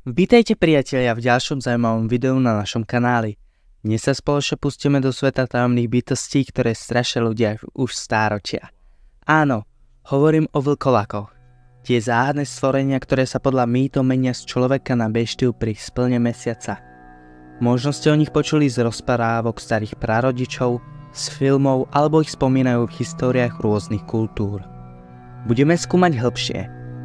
Vítajte priatelia v ďalšom zaujímavom videu na našom kanáli. Dnes sa spoločne pustíme do sveta tajomných bytostí, ktoré strašia ľudia už stáročia. Áno, hovorím o vlkolakoch. Tie záhadné stvorenia, ktoré sa podľa mýtov menia z človeka na beštiu pri splne mesiaca. Možno ste o nich počuli z rozprávok starých prarodičov, z filmov alebo ich spomínajú v históriách rôznych kultúr. Budeme skúmať hĺbšie,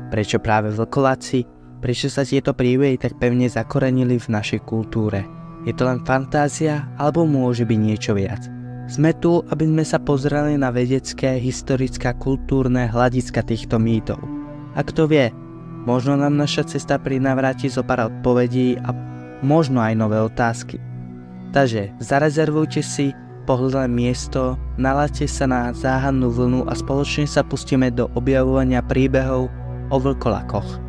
prečo práve vlkoláci, prečo sa tieto príbehy tak pevne zakorenili v našej kultúre. Je to len fantázia, alebo môže byť niečo viac? Sme tu, aby sme sa pozreli na vedecké, historické a kultúrne hľadiska týchto mýtov. A kto vie, možno nám naša cesta prinavráti zo pár odpovedí a možno aj nové otázky. Takže zarezervujte si pohodlné miesto, nalaďte sa na záhadnú vlnu a spoločne sa pustíme do objavovania príbehov o vlkolakoch.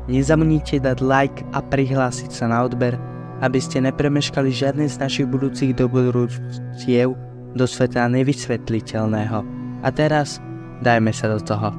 Nezabudnite dať like a prihlásiť sa na odber, aby ste nepremeškali žiadne z našich budúcich dobrodružstiev do sveta nevysvetliteľného. A teraz dajme sa do toho.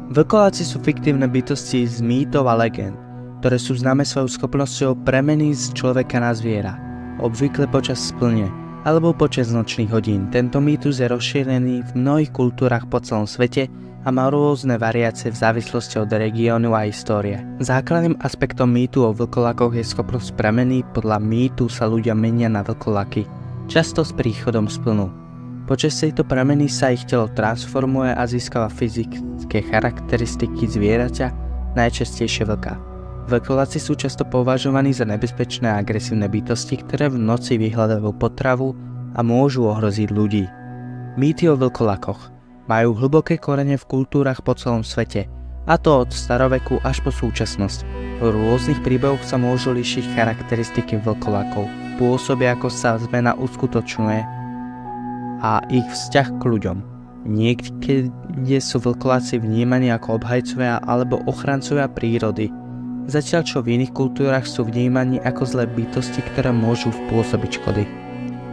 Vlkoláci sú fiktívne bytosti z mýtov a legend, ktoré sú známe svojou schopnosťou premeny z človeka na zviera, obvykle počas splne alebo počas nočných hodín. Tento mýtus je rozšírený v mnohých kultúrach po celom svete a má rôzne variácie v závislosti od regiónu a histórie. Základným aspektom mýtu o vlkolakoch je schopnosť premeny. Podľa mýtu sa ľudia menia na vlkolaky, často s príchodom splnu. Počas tejto premeny sa ich telo transformuje a získava fyzické charakteristiky zvieraťa, najčastejšie vlka. Vlkoláci sú často považovaní za nebezpečné a agresívne bytosti, ktoré v noci vyhľadajú potravu a môžu ohroziť ľudí. Mýty o vlkolakoch majú hlboké korene v kultúrach po celom svete, a to od staroveku až po súčasnosť. V rôznych príbehoch sa môžu líšiť charakteristiky vlkolakov, pôsobia ako sa zmena uskutočňuje a ich vzťah k ľuďom. Niekde sú vlkoláci vnímaní ako obhajcovia alebo ochrancovia prírody, zatiaľ čo v iných kultúrach sú vnímaní ako zlé bytosti, ktoré môžu spôsobiť škody.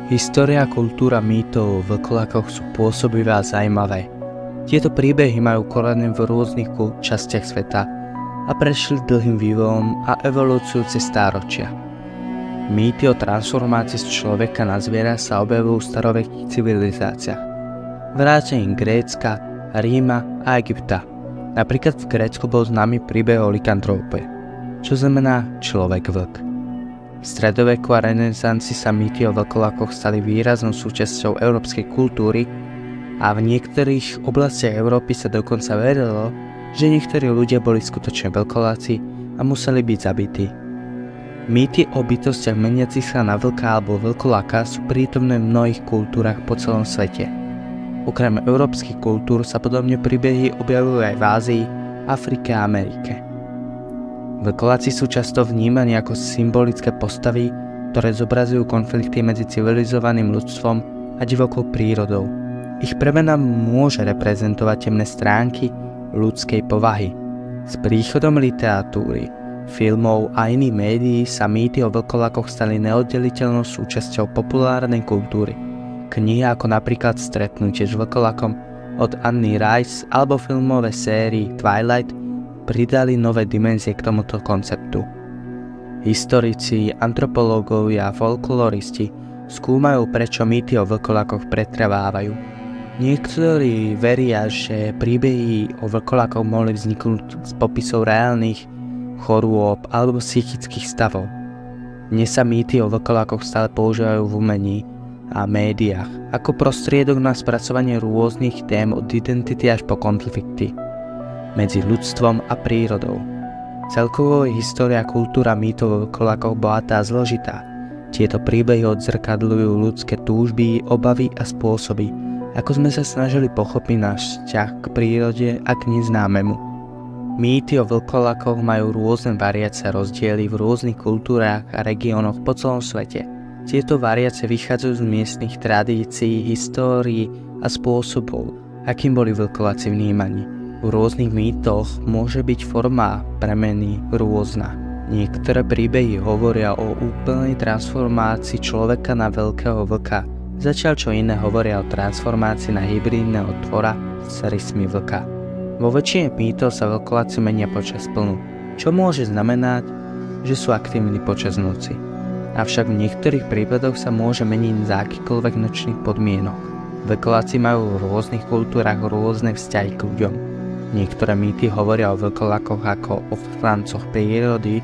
História a kultúra mýtov o vlkolakoch sú pôsobivé a zaujímavé. Tieto príbehy majú korene v rôznych častiach sveta a prešli dlhým vývojom a evolúciu cez stáročia. Mýty o transformácii z človeka na zviera sa objavujú v starovekých civilizáciách, vrátane Grécka, Ríma a Egypta. Napríklad v Grécku bol známy príbeh o likantrópe, čo znamená človek-vlk. V stredoveku a renesancii sa mýty o vlkolakoch stali výraznou súčasťou európskej kultúry a v niektorých oblastiach Európy sa dokonca verilo, že niektorí ľudia boli skutočne vlkoláci a museli byť zabití. Mýty o bytostiach meniacich sa na vlka alebo vlkolaka sú prítomné v mnohých kultúrach po celom svete. Okrem európskych kultúr sa podobne príbehy objavujú aj v Ázii, Afrike a Amerike. Vlkoláci sú často vnímaní ako symbolické postavy, ktoré zobrazujú konflikty medzi civilizovaným ľudstvom a divokou prírodou. Ich premena môže reprezentovať temné stránky ľudskej povahy. S príchodom literatúry, filmov a iných médií sa mýty o vlkolakoch stali neoddeliteľnou súčasťou populárnej kultúry. Knihy ako napríklad Stretnutie s vlkolakom od Anny Rice alebo filmové sérii Twilight pridali nové dimenzie k tomuto konceptu. Historici, antropológovia a folkloristi skúmajú, prečo mýty o vlkolakoch pretrvávajú. Niektorí veria, že príbehy o vlkolakoch mohli vzniknúť z popisov reálnych chorôb alebo psychických stavov. Dnes sa mýty o vlkolakoch stále používajú v umení a médiách ako prostriedok na spracovanie rôznych tém od identity až po konflikty medzi ľudstvom a prírodou. Celkovo je história a kultúra mýtov o vlkolakoch bohatá a zložitá. Tieto príbehy odzrkadľujú ľudské túžby, obavy a spôsoby, ako sme sa snažili pochopiť náš vzťah k prírode a k neznámemu. Mýty o vlkolakoch majú rôzne variácie a rozdiely v rôznych kultúrach a regiónoch po celom svete. Tieto variácie vychádzajú z miestnych tradícií, histórií a spôsobov, akým boli vlkoláci vnímaní. V rôznych mýtoch môže byť forma premeny rôzna. Niektoré príbehy hovoria o úplnej transformácii človeka na veľkého vlka, zatiaľ čo iné hovoria o transformácii na hybridného tvora s rysmi vlka. Vo väčšine mýtov sa vlkoláci menia počas splnu, čo môže znamenať, že sú aktívni počas noci. Avšak v niektorých prípadoch sa môže meniť za akýkoľvek nočných podmienok. Vlkoláci majú v rôznych kultúrach rôzne vzťahy k ľuďom. Niektoré mýty hovoria o vlkolákoch ako o ochrancoch prírody,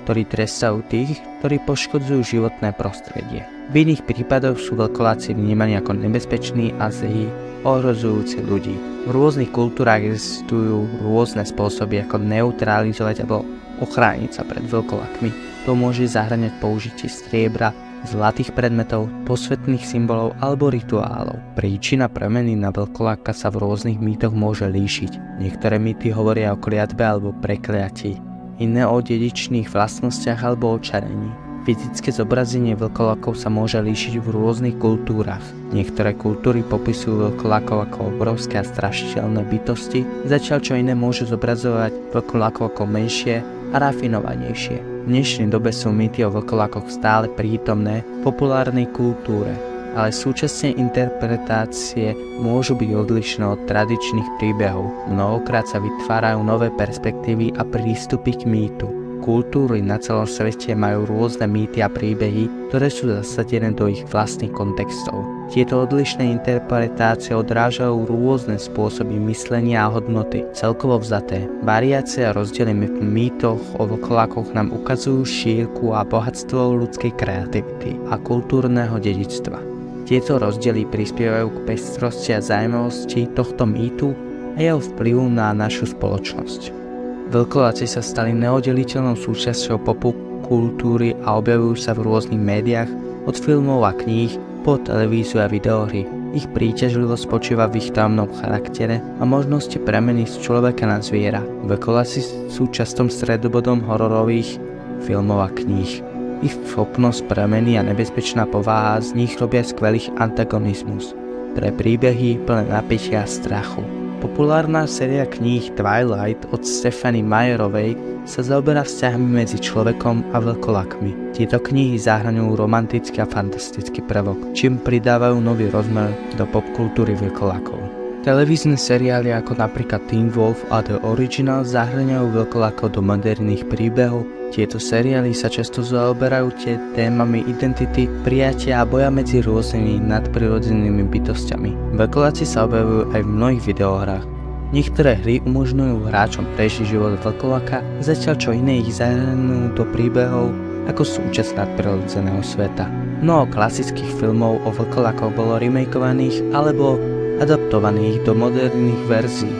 ktorí trestajú tých, ktorí poškodzujú životné prostredie. V iných prípadoch sú vlkoláci vnímaní ako nebezpeční a zlí, ohrozujúci ľudí. V rôznych kultúrach existujú rôzne spôsoby, ako neutralizovať alebo ochrániť sa pred vlkolákmi. To môže zahŕňať použitie striebra, zlatých predmetov, posvätných symbolov alebo rituálov. Príčina premeny na vlkoláka sa v rôznych mýtoch môže líšiť. Niektoré mýty hovoria o kliatbe alebo prekliatí, iné o dedičných vlastnostiach alebo očarení. Fyzické zobrazenie vlkolákov sa môže líšiť v rôznych kultúrach. Niektoré kultúry popisujú vlkolákov ako obrovské a strašidelné bytosti, zatiaľ čo iné môžu zobrazovať vlkolákov ako menšie a rafinovanejšie. V dnešnej dobe sú mýty o vlkolákoch stále prítomné v populárnej kultúre, ale súčasne interpretácie môžu byť odlišné od tradičných príbehov. Mnohokrát sa vytvárajú nové perspektívy a prístupy k mýtu. Kultúry na celom svete majú rôzne mýty a príbehy, ktoré sú zasadené do ich vlastných kontextov. Tieto odlišné interpretácie odrážajú rôzne spôsoby myslenia a hodnoty. Celkovo vzaté, variácie a rozdiely v mýtoch o vlkolákoch nám ukazujú šírku a bohatstvo ľudskej kreativity a kultúrneho dedičstva. Tieto rozdiely prispievajú k pestrosti a zaujímavosti tohto mýtu a jeho vplyvu na našu spoločnosť. Vlkoláci sa stali neoddeliteľnou súčasťou popu kultúry a objavujú sa v rôznych médiách, od filmov a kníh po televíziu a videohry. Ich príťažlivosť spočíva v ich tajomnom charaktere a možnosti premeny z človeka na zviera. Vlkoláci sú častom stredobodom hororových filmov a kníh. Ich schopnosť premeny a nebezpečná povaha z nich robia skvelých antagonizmus pre príbehy plné napätia a strachu. Populárna séria kníh Twilight od Stephenie Meyerovej sa zaoberá vzťahmi medzi človekom a vlkolákmi. Tieto knihy zahŕňujú romantický a fantastický prvok, čím pridávajú nový rozmer do popkultúry vlkolákov. Televízne seriály ako napríklad Teen Wolf a The Original zahŕňajú vlkolákov do moderných príbehov. Tieto seriály sa často zaoberajú témami identity, prijatia a boja medzi rôznymi nadprirodzenými bytostiami. Vlkoláci sa objavujú aj v mnohých videohrách. Niektoré hry umožňujú hráčom prežiť život vlkoláka, zatiaľ čo iné ich zahrnú do príbehov ako súčasť nadprirodzeného sveta. Mnoho klasických filmov o vlkolákoch bolo remakeovaných alebo adaptovaných do moderných verzií.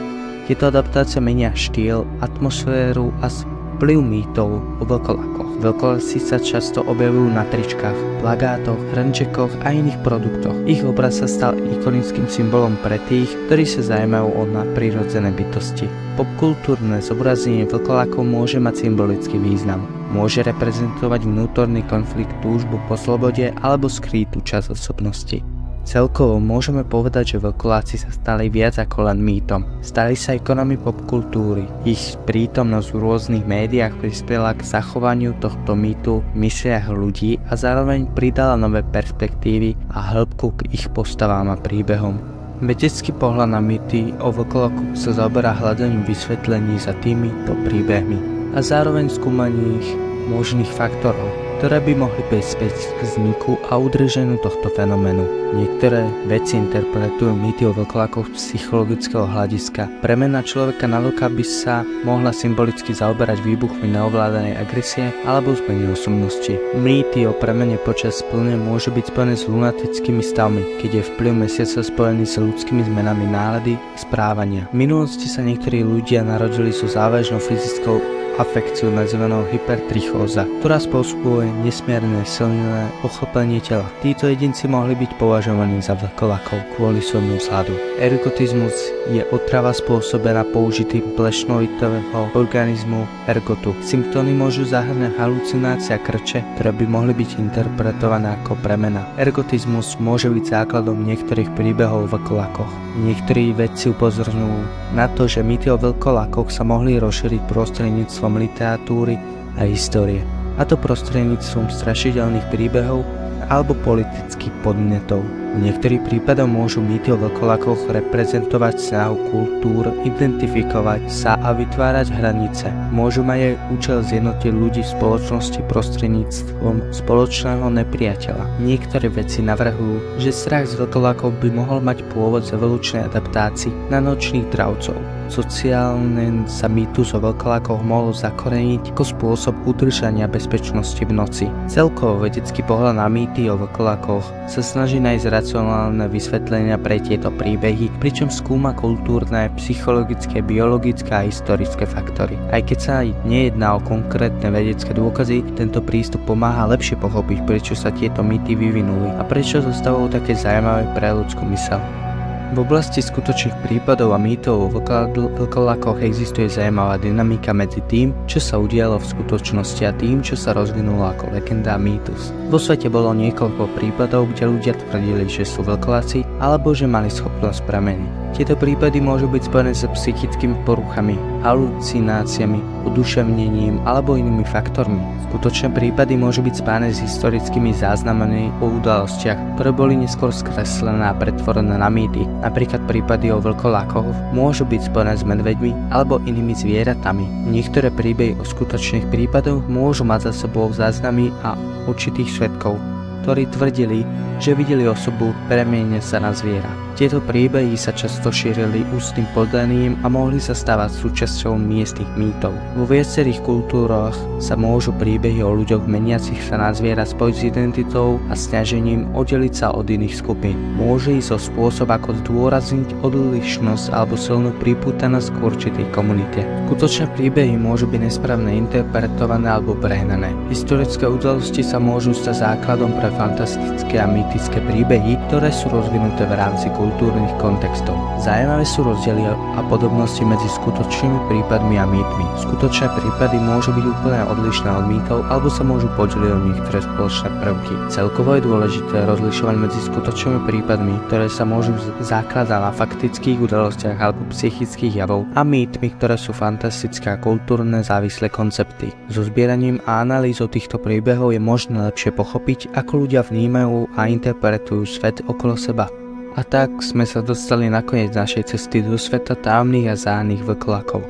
Tieto adaptácie menia štýl, atmosféru a vplyv mýtov o vlkolákoch. Vlkoláci sa často objavujú na tričkách, plagátoch, hrnčekoch a iných produktoch. Ich obraz sa stal ikonickým symbolom pre tých, ktorí sa zaujímajú o nadprirodzené bytosti. Popkultúrne zobrazenie vlkolákov môže mať symbolický význam. Môže reprezentovať vnútorný konflikt, túžbu po slobode alebo skrýtú časť osobnosti. Celkovo môžeme povedať, že vlkoláci sa stali viac ako len mýtom. Stali sa ikonami popkultúry. Ich prítomnosť v rôznych médiách prispela k zachovaniu tohto mýtu v mysliach ľudí a zároveň pridala nové perspektívy a hĺbku k ich postavám a príbehom. Vedecký pohľad na mýty o vlkolákoch sa zaoberá hľadaním vysvetlení za týmito príbehmi a zároveň skúmaním ich možných faktorov, ktoré by mohli prispieť k vzniku a udrženiu tohto fenoménu. Niektoré vedci interpretujú mýty o vlkolákoch z psychologického hľadiska. Premena človeka na vlka by sa mohla symbolicky zaoberať výbuchmi neovládanej agresie alebo zmeny osobnosti. Mýty o premene počas splne môžu byť spojené s lunatickými stavmi, keď je vplyv mesiaca spojený s ľudskými zmenami nálady a správania. V minulosti sa niektorí ľudia narodili so závažnou fyzickou afekciu nazvanou hypertrichóza, ktorá spôsobuje nesmierne silné ochlpenie tela. Títo jedinci mohli byť považovaní za vlkolákov kvôli svojmu vzhľadu. Ergotizmus je otrava spôsobená použitým plešnovitového organizmu ergotu. Symptómy môžu zahŕňať halucinácie a krče, ktoré by mohli byť interpretované ako premena. Ergotizmus môže byť základom niektorých príbehov o vlkolákoch. Niektorí vedci upozorňujú na to, že mýty o vlkolákoch sa mohli rozšíriť prostredníctvom literatúry a histórie, a to prostredníctvom strašidelných príbehov alebo politických podnetov. V niektorých prípadoch môžu mýty o vlkolákoch reprezentovať snahu kultúr, identifikovať sa a vytvárať hranice. Môžu mať aj účel zjednotiť ľudí v spoločnosti prostredníctvom spoločného nepriateľa. Niektoré vedci navrhujú, že strach z vlkolákov by mohol mať pôvod z evolučnej adaptácii na nočných dravcov. Sociálne sa mýtus o vlkolákoch mohol zakoreniť ako spôsob udržania bezpečnosti v noci. Celkovo vedecký pohľad na mýty o vlkolákoch sa snaží nájsť racionálne vysvetlenia pre tieto príbehy, pričom skúma kultúrne, psychologické, biologické a historické faktory. Aj keď sa nejedná o konkrétne vedecké dôkazy, tento prístup pomáha lepšie pochopiť, prečo sa tieto mýty vyvinuli a prečo zostávajú také zaujímavé pre ľudskú myseľ. V oblasti skutočných prípadov a mýtov o vlkolákoch existuje zaujímavá dynamika medzi tým, čo sa udialo v skutočnosti a tým, čo sa rozvinulo ako legenda a mýtus. Vo svete bolo niekoľko prípadov, kde ľudia tvrdili, že sú vlkoláci alebo že mali schopnosť premeny. Tieto prípady môžu byť spojené s psychickými poruchami, halucináciami, oduševnením alebo inými faktormi. Skutočné prípady môžu byť spájane s historickými záznamami o udalostiach, ktoré boli neskôr skreslené a pretvorené na mýty. Napríklad prípady o vlkolákoch môžu byť spojené s medveďmi alebo inými zvieratami. Niektoré príbehy o skutočných prípadoch môžu mať za sebou záznamy a určitých svedkov, ktorí tvrdili, že videli osobu premieniť sa na zviera. Tieto príbehy sa často šírili ústnym podaním a mohli sa stávať súčasťou miestnych mýtov. Vo viacerých kultúrach sa môžu príbehy o ľuďoch meniacich sa na zviera spojiť s identitou a snažením oddeliť sa od iných skupín. Môže ísť o spôsob, ako zdôrazniť odlišnosť alebo silnú pripútanosť k určitej komunite. Skutočné príbehy môžu byť nesprávne interpretované alebo prehnané. Historické udalosti sa môžu stať základom pre fantastické a mýtické príbehy, ktoré sú rozvinuté v rámci kultúrnych kontextov. Zaujímavé sú rozdiely a podobnosti medzi skutočnými prípadmi a mýtmi. Skutočné prípady môžu byť úplne odlišné od mýtov alebo sa môžu podeliť o niektoré spoločné prvky. Celkovo je dôležité rozlišovať medzi skutočnými prípadmi, ktoré sa môžu zakladať na faktických udalostiach alebo psychických javov, a mýtmi, ktoré sú fantastické a kultúrne závislé koncepty. So zbieraním a analýzou týchto príbehov je možné lepšie pochopiť, ako ľudia vnímajú a interpretujú svet okolo seba. A tak sme sa dostali na koniec našej cesty do sveta tajomných a záhadných vlkolákov.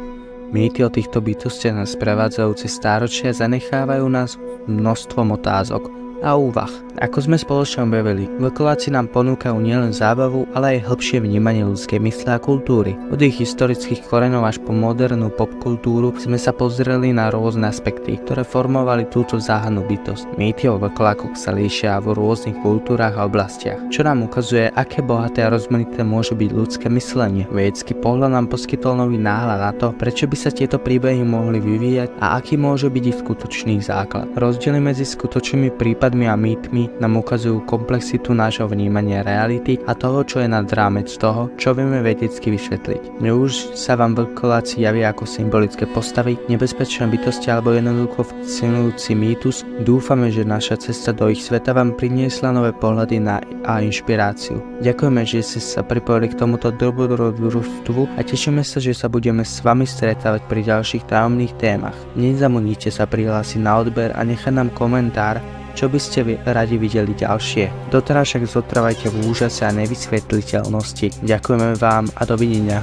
Mýty o týchto bytostiach nás prevádzajúce stáročia zanechávajú nás množstvom otázok a úvah. Ako sme spoločne objavili, vlkoláci nám ponúkajú nielen zábavu, ale aj hĺbšie vnímanie ľudskej mysle a kultúry. Od ich historických koreňov až po modernú popkultúru sme sa pozreli na rôzne aspekty, ktoré formovali túto záhadnú bytosť. Mýty o vlkolákoch sa líšia v rôznych kultúrach a oblastiach, čo nám ukazuje, aké bohaté a rozmanité môže byť ľudské myslenie. Vedecký pohľad nám poskytol nový náhľad na to, prečo by sa tieto príbehy mohli vyvíjať a aký môže byť ich skutočný základ. Rozdiely medzi skutočnými prípadmi a mýtmi nám ukazujú komplexitu nášho vnímania reality a toho, čo je nad rámec toho, čo vieme vedecky vysvetliť. Už sa vám vlkoláci javia ako symbolické postavy, nebezpečné bytosti alebo jednoducho fascinujúci mýtus, dúfame, že naša cesta do ich sveta vám priniesla nové pohľady a inšpiráciu. Ďakujeme, že ste sa pripojili k tomuto dobrodružstvu a tešíme sa, že sa budeme s vami stretávať pri ďalších tajomných témach. Nezabudnite sa prihlásiť na odber a nechať nám komentár, čo by ste radi videli ďalšie. Doteraz však zotrvajte v úžase a nevysvetliteľnosti. Ďakujeme vám a dovidenia.